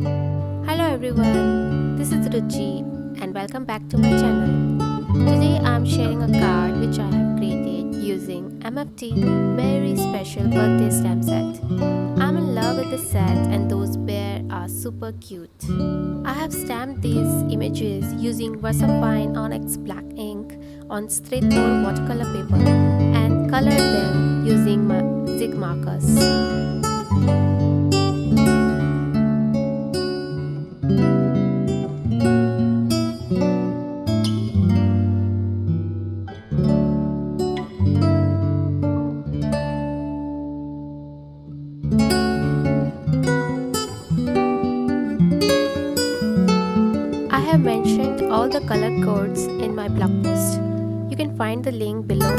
Hello everyone, this is Ruchi and welcome back to my channel. Today I am sharing a card which I have created using MFT very special birthday stamp set. I'm in love with the set and those bears are super cute. I have stamped these images using VersaFine Onyx black ink on straightforward watercolor paper and colored them using my zig markers. I have mentioned all the color codes in my blog post. You can find the link below.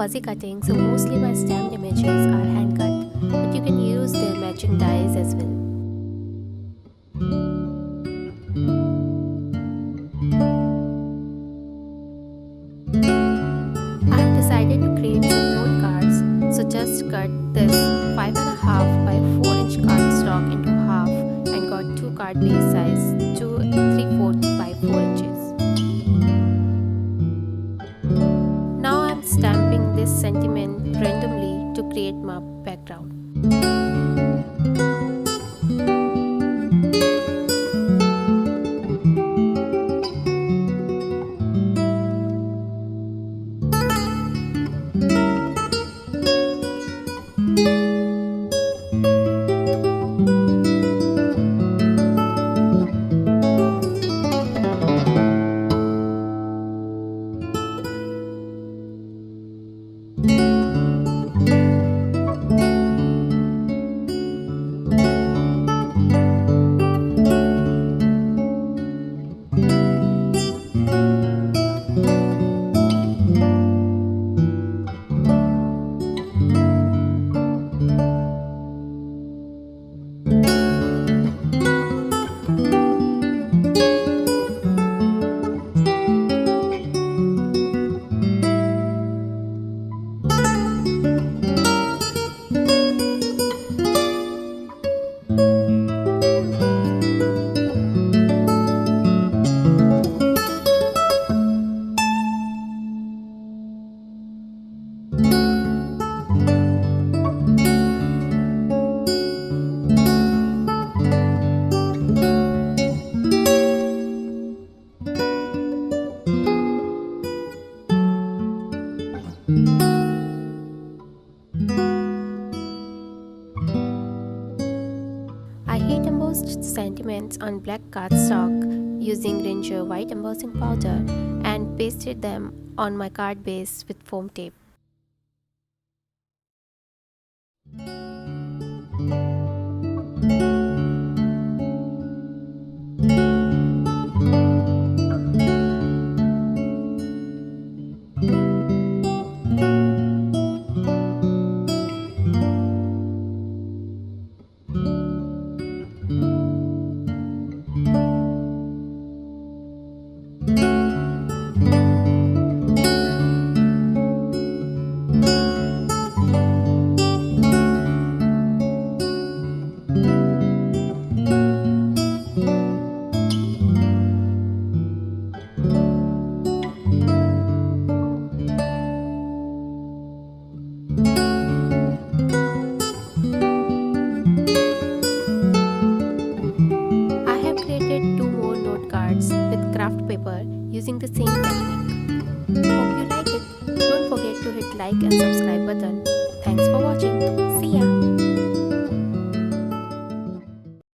fuzzy cutting, so mostly my stamped images are hand cut, but you can use their matching dies as well. I have decided to create some note cards, so just cut this 5.5 by 4-inch cardstock into half and got two card base size to 3/4 by 4 inches. Now I am stamping this sentiment randomly to create my background. I heat embossed sentiments on black cardstock using Ranger white embossing powder and pasted them on my card base with foam tape. I have created two more note cards with craft paper using the same technique. Hope you like it. Don't forget to hit like and subscribe button. Thanks for watching. See ya.